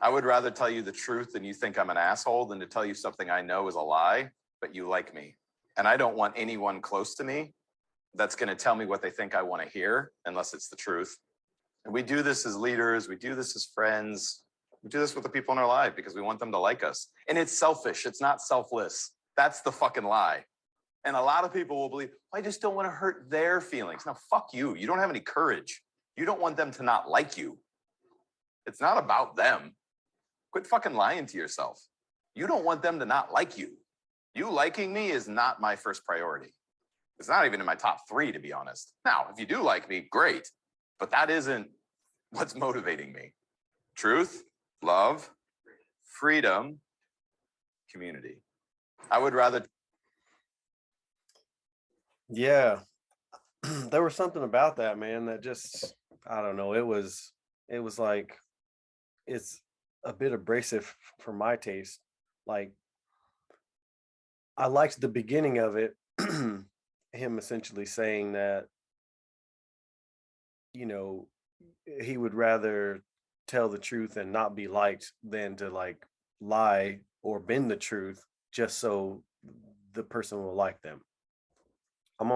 I would rather tell you the truth and you think I'm an asshole than to tell you something I know is a lie, but you like me. And I don't want anyone close to me that's going to tell me what they think I want to hear unless it's the truth. And we do this as leaders. We do this as friends. We do this with the people in our life because we want them to like us. And it's selfish. It's not selfless. That's the fucking lie. And a lot of people will believe, I just don't want to hurt their feelings. Now, fuck you. You don't have any courage. You don't want them to not like you. It's not about them. Quit fucking lying to yourself. You don't want them to not like you. You liking me is not my first priority. It's not even in my top 3, to be honest. Now, if you do like me, great. But that isn't what's motivating me. Truth, love, freedom, community. I would rather. Yeah. There was something about that, man, that just, I don't know. It was like, it's a bit abrasive for my taste. Like, I liked the beginning of it, him essentially saying that, you know, he would rather tell the truth and not be liked than to like lie or bend the truth just so the person will like them. I'm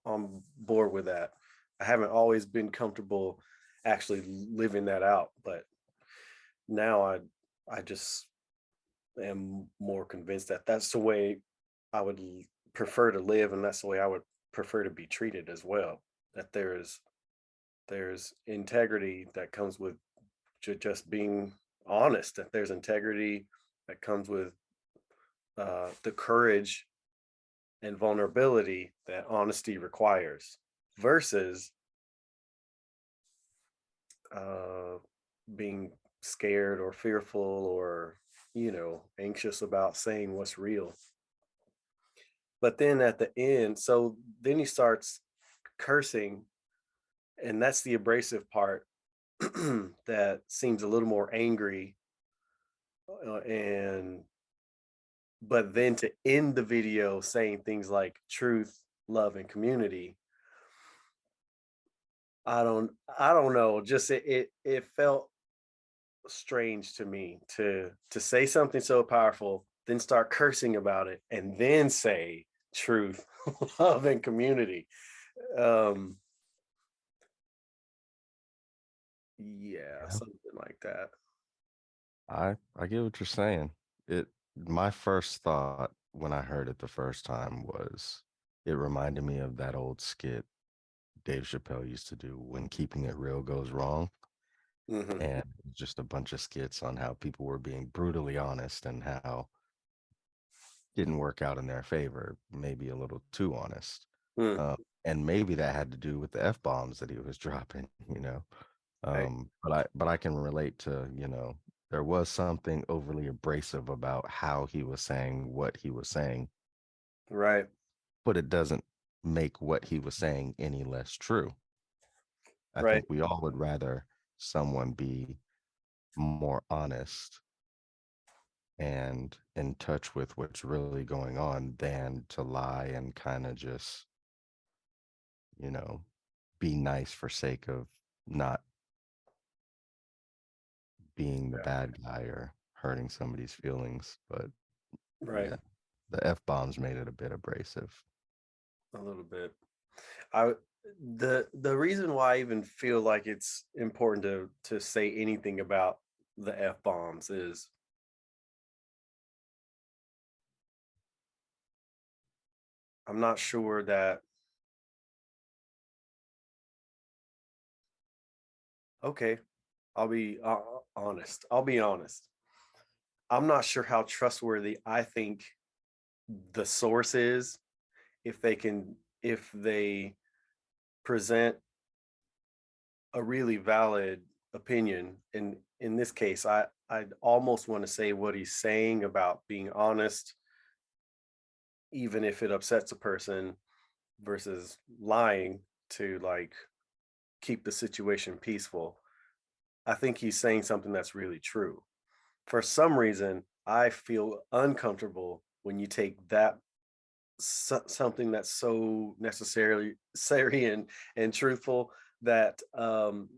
on board with that. I haven't always been comfortable actually living that out, but now I just am more convinced that that's the way I would prefer to live, and that's the way I would prefer to be treated as well. That there's integrity that comes with just being honest. That there's integrity that comes with the courage and vulnerability that honesty requires, versus being scared or fearful or, you know, anxious about saying what's real. But then at the end, so then he starts cursing, and that's the abrasive part that seems a little more angry. And but then to end the video saying things like truth, love, and community, I don't know. Just it felt strange to me to say something so powerful, then start cursing about it, and then say truth, love, and community. Yeah, something like that. I get what you're saying. My first thought when I heard it the first time was it reminded me of that old skit Dave Chappelle used to do, When Keeping It Real Goes Wrong. Mm-hmm. And just a bunch of skits on how people were being brutally honest and how it didn't work out in their favor, maybe a little too honest. Mm. And maybe that had to do with the F-bombs that he was dropping, you know. Right. But I can relate to, you know, there was something overly abrasive about how he was saying what he was saying, Right. but it doesn't make what he was saying any less true. I Right. think we all would rather someone be more honest and in touch with what's really going on than to lie and kind of just, you know, be nice for sake of not being the Yeah. bad guy or hurting somebody's feelings. But Right. yeah, the F-bombs made it a bit abrasive. A little bit. I the reason why I even feel like it's important to say anything about the F-bombs is I'm not sure that, okay, I'll be honest. I'll be honest. I'm not sure how trustworthy I think the source is, if they present a really valid opinion. And in this case, I'd almost want to say what he's saying about being honest, even if it upsets a person, versus lying to like keep the situation peaceful. I think he's saying something that's really true. For some reason, I feel uncomfortable when you take that something that's so necessary and truthful that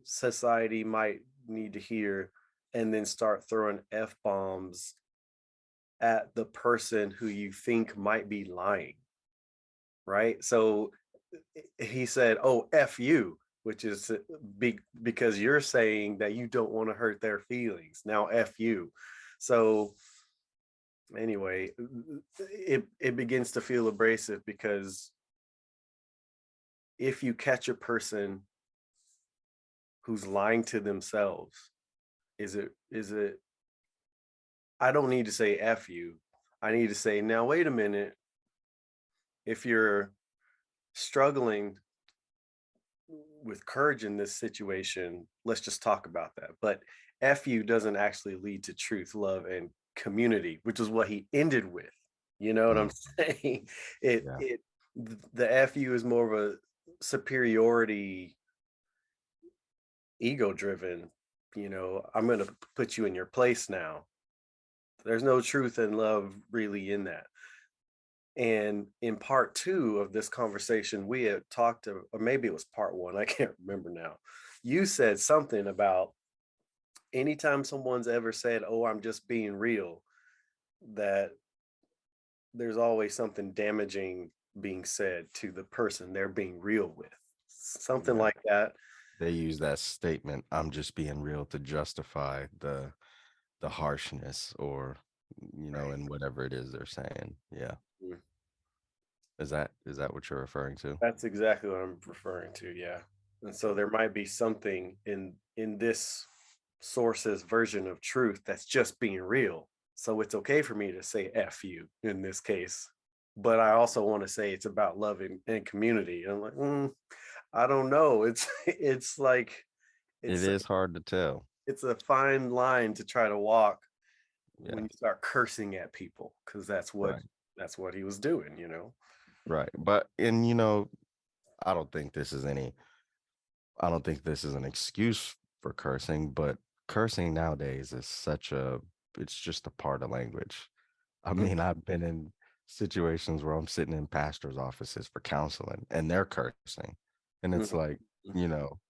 society might need to hear, and then start throwing F bombs at the person who you think might be lying, right? So he said, "Oh, F you," which is because you're saying that you don't want to hurt their feelings. Now, F you. So anyway, it begins to feel abrasive because if you catch a person who's lying to themselves, is it I don't need to say F you. I need to say, now wait a minute. If you're struggling with courage in this situation, let's just talk about that. But F you doesn't actually lead to truth, love, and community, which is what he ended with. You know what I'm Mm, saying? It yeah. it the F you is more of a superiority, ego driven, I'm gonna put you in your place now. There's no truth and love really in that. And in part two of this conversation, we had talked to, or maybe it was part one, I can't remember now. You said something about anytime someone's ever said, "Oh, I'm just being real," that there's always something damaging being said to the person they're being real with. Something Yeah. like that. They use that statement, "I'm just being real," to justify the harshness or, Right. in whatever it is they're saying. Yeah. Mm. Is that what you're referring to? That's exactly what I'm referring to. Yeah. And so there might be something in this source's version of truth that's just being real. So it's okay for me to say F you in this case. But I also want to say it's about love and community. And I'm like, I don't know. It's like It it's is hard to tell. it's a fine line to try to walk when Yeah. you start cursing at people, because Right. that's what he was doing. Right. But I don't think this is any I don't think this is an excuse for cursing, but cursing nowadays is it's just a part of language. I Mm, mean, I've been in situations where I'm sitting in pastors' offices for counseling and they're cursing. And it's mhm, like, mhm.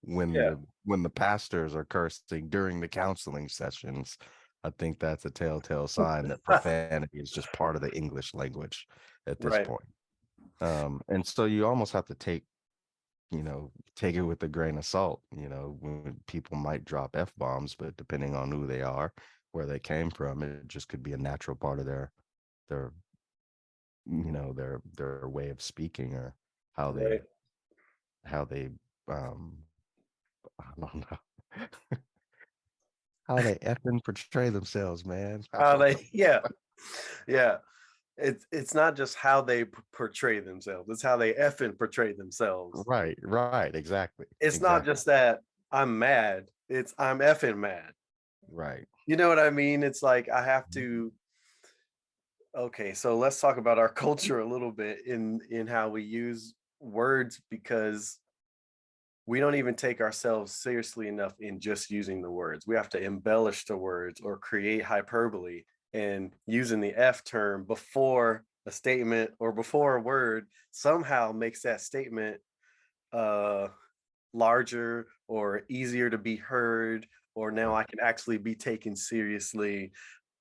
when Yeah, the pastors are cursing during the counseling sessions, I think that's a telltale sign that profanity is just part of the English language at this right, point. And so you almost have to take it with a grain of salt. When people might drop F bombs, but depending on who they are, where they came from, it just could be a natural part of their their way of speaking or how they right. how they um I don't know how they effing portray themselves, man. I How don't they, know. yeah, yeah. It's not just how they portray themselves; it's how they effing portray themselves. Right, exactly, It's not exactly. just that I'm mad; it's I'm effing mad. Right. You know what I mean? It's like I have Mhm. to. Okay, so let's talk about our culture a little bit in how we use words, because we don't even take ourselves seriously enough in just using the words. We have to embellish the words or create hyperbole, and using the F term before a statement or before a word somehow makes that statement uh larger or easier to be heard, or now I can actually be taken seriously.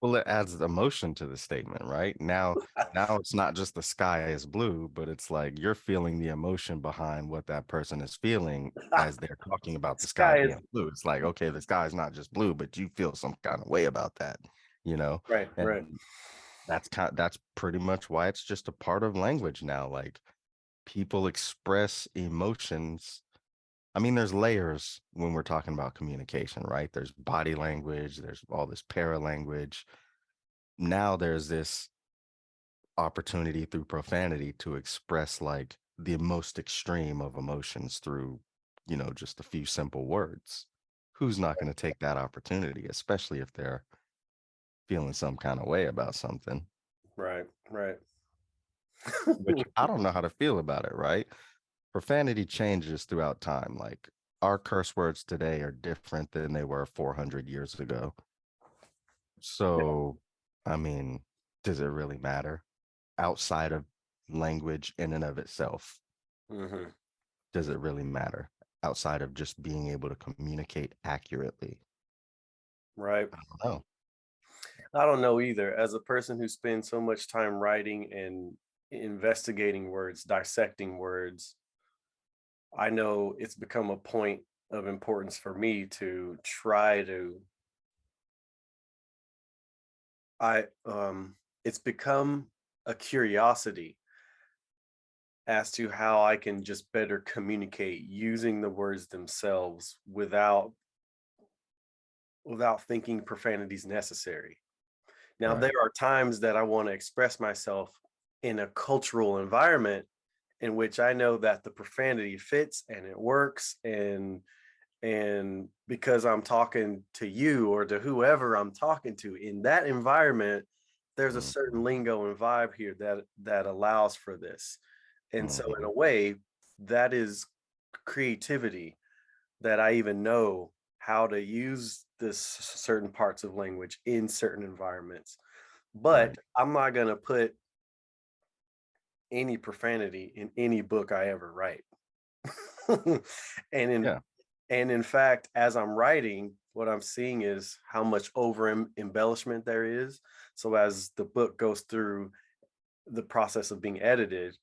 Well, it adds emotion to the statement, right? Now it's not just the sky is blue, but it's like you're feeling the emotion behind what that person is feeling as they're talking about the sky Sky is being blue. It's like, okay, the sky is not just blue, but you feel some kind of way about that, you know? right, right, And that's pretty much why it's just a part of language now. Like people express emotions. I mean, there's layers when we're talking about communication, right? There's body language, there's all this para language. Now there's this opportunity through profanity to express like the most extreme of emotions through, just a few simple words. Who's not going to take that opportunity, especially if they're feeling some kind of way about something, right, right. which I don't know how to feel about it, right? Profanity changes throughout time. Like our curse words today are different than they were 400 years ago. So, I mean, does it really matter outside of language in and of itself? Mhm. Does it really matter outside of just being able to communicate accurately? Right. I don't know. I don't know either. As a person who spends so much time writing and investigating words, dissecting words, I know it's become a point of importance for me to try to I it's become a curiosity as to how I can just better communicate using the words themselves without thinking profanity is necessary. Now, Right. there are times that I want to express myself in a cultural environment in which I know that the profanity fits and it works, and because I'm talking to you or to whoever I'm talking to in that environment, there's a Mm, certain lingo and vibe here that allows for this. And so in mhm. a way, that is creativity, that I even know how to use this certain parts of language in certain environments. But Right. I'm not going to put any profanity in any book I ever write. and in Yeah. and in fact, as I'm writing, what I'm seeing is how much over embellishment there is. So as the book goes through the process of being edited,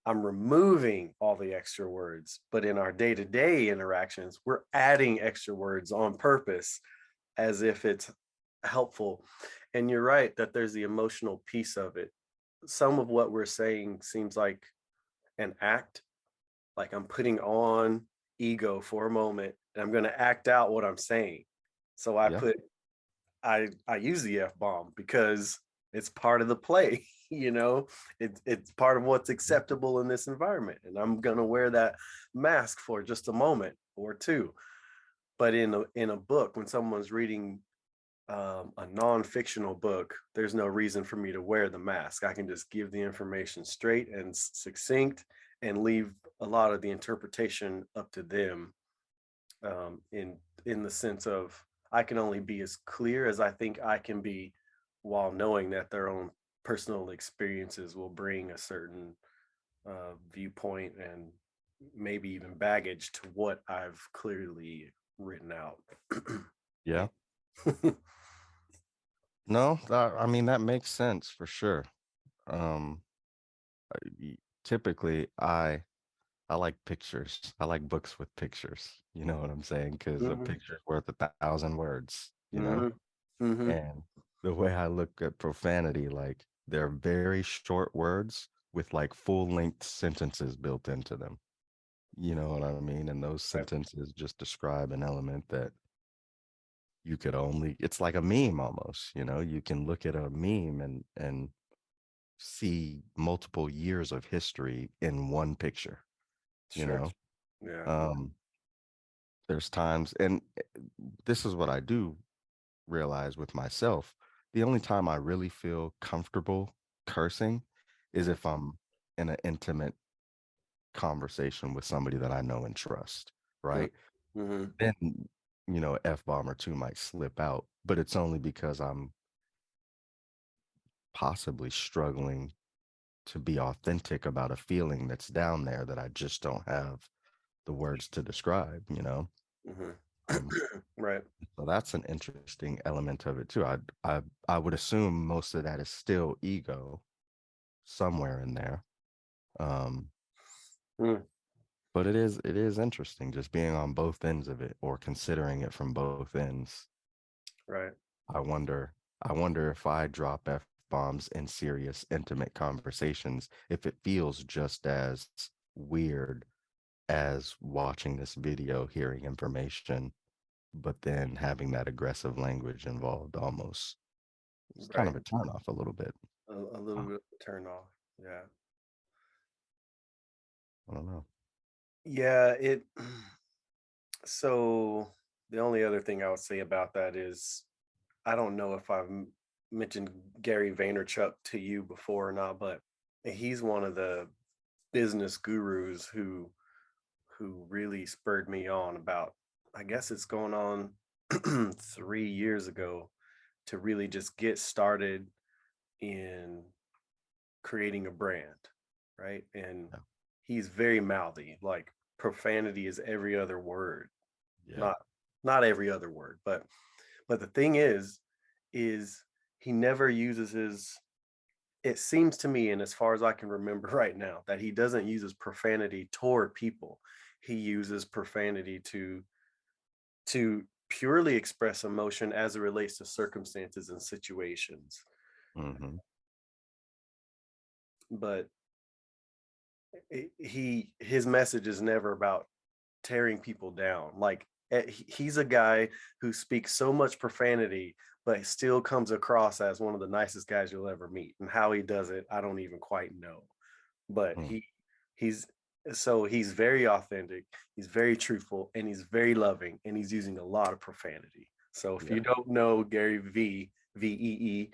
I'm removing all the extra words. But in our day-to-day interactions, we're adding extra words on purpose as if it's helpful. And you're right that there's the emotional piece of it. Some of what we're saying seems like an act, like I'm putting on ego for a moment and I'm going to act out what I'm saying. So Yeah. I use the F bomb because it's part of the play, you know. It's part of what's acceptable in this environment, and I'm going to wear that mask for just a moment or two. But in a book, when someone's reading a non-fictional book, there's no reason for me to wear the mask. I can just give the information straight and succinct and leave a lot of the interpretation up to them, in the sense of I can only be as clear as I think I can be while knowing that their own personal experiences will bring a certain viewpoint and maybe even baggage to what I've clearly written out. Yeah. No, I mean that makes sense for sure. Um, typically, I like pictures. I like books with pictures. You know what I'm saying? Because a Hmm. picture's worth 1,000 words. You know, Hmm. Hmm. and the way I look at profanity, like they're very short words with like full length sentences built into them. You know what I mean? And those Right. sentences just describe an element that you could only, it's like a meme almost, you know, you can look at a meme and see multiple years of history in one picture, you Sure. know. Yeah. Um, there's times, and this is what I do realize with myself. The only time I really feel comfortable cursing is Mhm. if I'm in an intimate conversation with somebody that I know and trust, right? Mhm. Then, F bomb or two might slip out, but it's only because I'm possibly struggling to be authentic about a feeling that's down there that I just don't have the words to describe, you know? Mhm. Um, Right. so that's an interesting element of it too. I would assume most of that is still ego somewhere in there. Um, Mm. but it is interesting just being on both ends of it or considering it from both ends. Right. I wonder I wonder if I drop F bombs in serious, intimate conversations, if it feels just as weird as watching this video, hearing information, but then having that aggressive language involved almost. It's kind Right. of a turn off a little bit. A little Uh, bit of a turn off. Yeah. I don't know. Yeah, it so the only other thing I would say about that is I don't know if I've mentioned Gary Vaynerchuk to you before or not, but he's one of the business gurus who really spurred me on about, I guess it's going on 3 years ago, to really just get started in creating a brand, right? And Yeah. he's very mouthy, like profanity is every other word, Yeah. not not every other word, but But the thing is he never uses his, it seems to me, and as far as I can remember right now, that he doesn't use his profanity toward people. He uses profanity to purely express emotion as it relates to circumstances and situations. Hmm. But his message is never about tearing people down. Like he's a guy who speaks so much profanity, but still comes across as one of the nicest guys you'll ever meet. And how he does it, I don't even quite know. But he's he's very authentic, he's very truthful, and he's very loving, and he's using a lot of profanity. So if you don't know Gary VEE,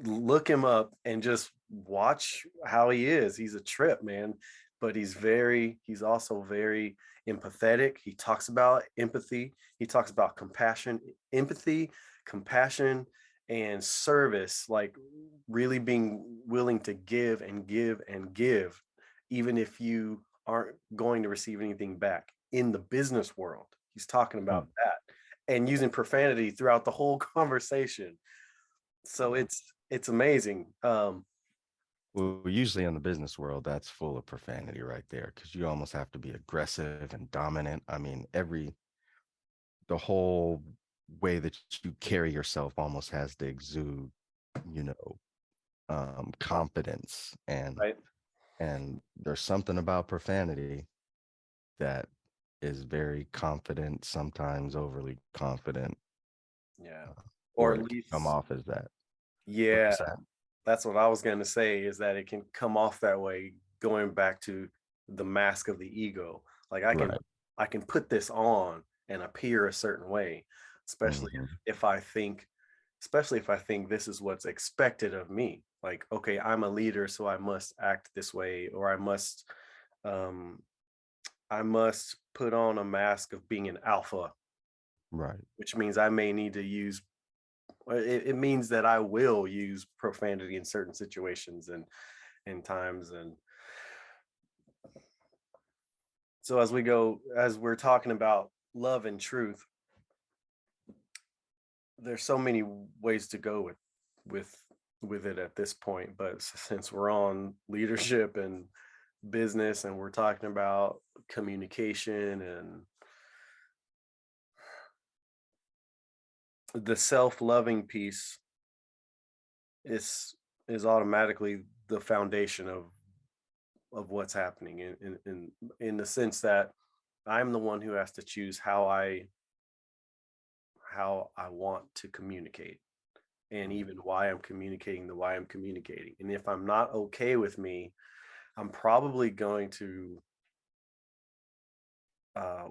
look him up and just watch how he is. He's a trip, man. But he's also very empathetic. He talks about empathy. He talks about compassion, empathy, compassion, and service, like really being willing to give and give and give, even if you aren't going to receive anything back in the business world. He's talking about that and using profanity throughout the whole conversation. So it's amazing. Well, usually in the business world, that's full of profanity right there, because you almost have to be aggressive and dominant. I mean, the whole way that you carry yourself almost has to exude, you know, confidence, Right. and there's something about profanity that is very confident, sometimes overly confident, Yeah. Or or at it can least, come off as that. yeah, What's that? that's what I was going to say, is that it can come off that way, going back to the mask of the ego. Like Right. I can put this on and appear a certain way, especially Mhm. if I think, especially if I think this is what's expected of me. Like, okay, I'm a leader, so I must act this way, or um I must put on a mask of being an alpha, Right. which means I may need to use, it means that I will use profanity in certain situations and times. And so as we're talking about love and truth, there's so many ways to go with with it at this point. But since we're on leadership and business, and we're talking about communication and the self-loving piece, is automatically the foundation of what's happening in the sense that I'm the one who has to choose how I want to communicate, and even why I'm communicating the why I'm communicating. And if I'm not okay with me, I'm probably going to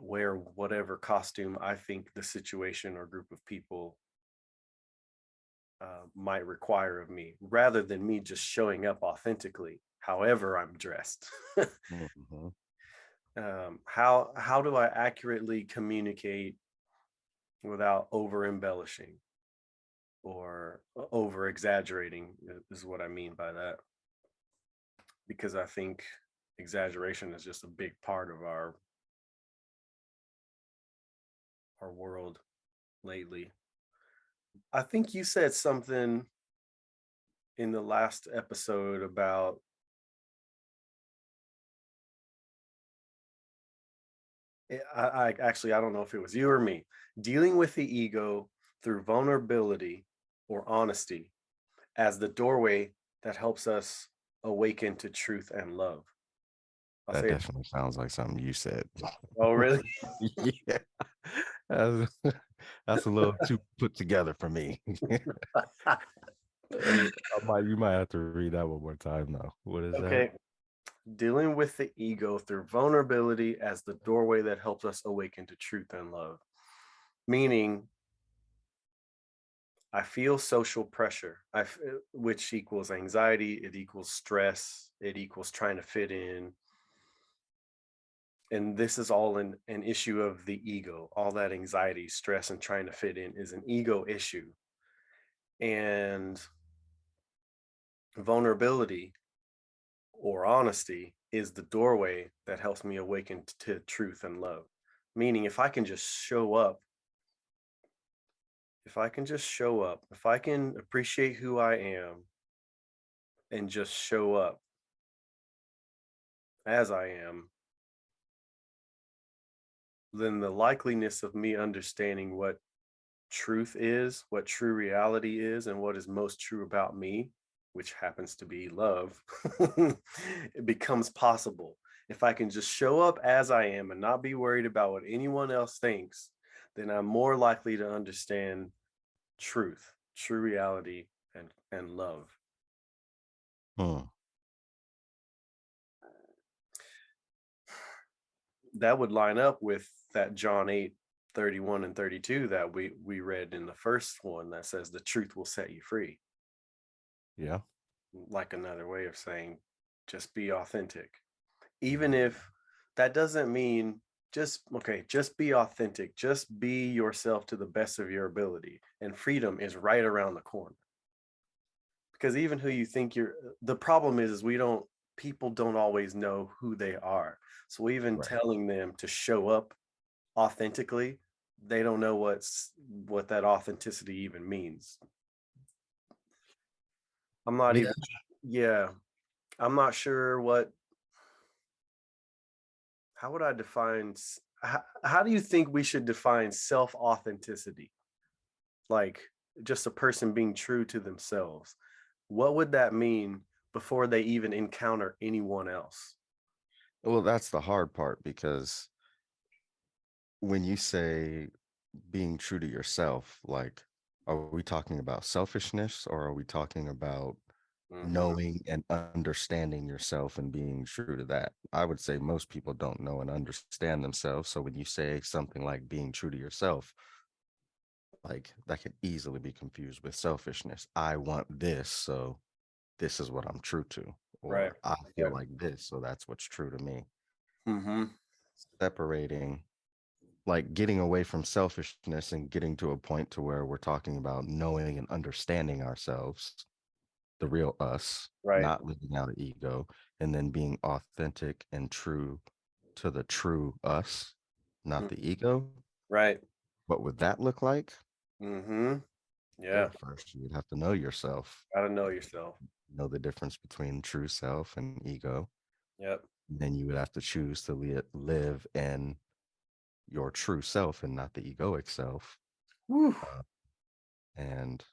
wear whatever costume I think the situation or group of people might require of me, rather than me just showing up authentically however I'm dressed. Mhm. How do I accurately communicate without over embellishing or over exaggerating, is what I mean by that. Because I think exaggeration is just a big part of our world lately. I think you said something in the last episode about, I actually, I don't know if it was you or me, dealing with the ego through vulnerability or honesty as the doorway that helps us awaken to truth and love. I'll That say it. definitely sounds like something you said. Oh, really? Yeah. That's, that's a little too put together for me. You might have to read that one more time though. What is that? Okay. Dealing with the ego through vulnerability as the doorway that helps us awaken to truth and love. Meaning, I feel social pressure, which equals anxiety, it equals stress, it equals trying to fit in. And this is all an issue of the ego. All that anxiety, stress, and trying to fit in is an ego issue. And vulnerability or honesty is the doorway that helps me awaken to truth and love. Meaning, if I can just show up, if I can just show up, if I can appreciate who I am and just show up as I am, then the likeliness of me understanding what truth is, what true reality is, and what is most true about me, which happens to be love, it becomes possible. If I can just show up as I am and not be worried about what anyone else thinks, then I'm more likely to understand truth, true reality, and love. Hmm. That would line up with that John 8:31 and 32 that we read in the first one that says the truth will set you free. Yeah. Like another way of saying just be authentic. Even if that doesn't mean just be authentic, just be yourself to the best of your ability, and freedom is right around the corner. Because even who you think you're, the problem is we don't, people don't always know who they are, so even Right. telling them to show up authentically, they don't know what that authenticity even means. I'm not Yeah. even, yeah, I'm not sure what, how would I define, how do you think we should define self authenticity? Like just a person being true to themselves. What would that mean before they even encounter anyone else? Well, that's the hard part because when you say being true to yourself, like, are we talking about selfishness or are we talking about Mhm. knowing and understanding yourself and being true to that? I would say most people don't know and understand themselves. So when you say something like being true to yourself, like that could easily be confused with selfishness. I want this, so this is what I'm true to, Right. or I feel Right. like this, so that's what's true to me. Mhm. Separating, like getting away from selfishness and getting to a point to where we're talking about knowing and understanding ourselves, the real us, Right. not living out of ego, and then being authentic and true to the true us, not Mm. the ego. Right. What would that look like? Mhm. Well, Yeah. first you would have to know yourself, Gotta know yourself. know the difference between true self and ego. Yep. Then you would have to choose to live in your true self and not the egoic self. Woo. Uh, and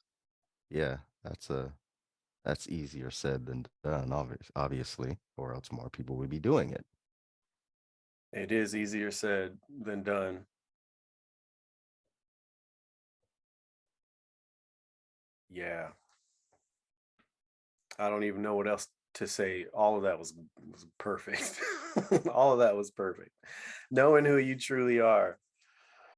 yeah, that's easier said than done, obviously, or else more people would be doing it. It is easier said than done. Yeah. I don't even know what else to say. All of that was perfect. All of that was perfect. Knowing who you truly are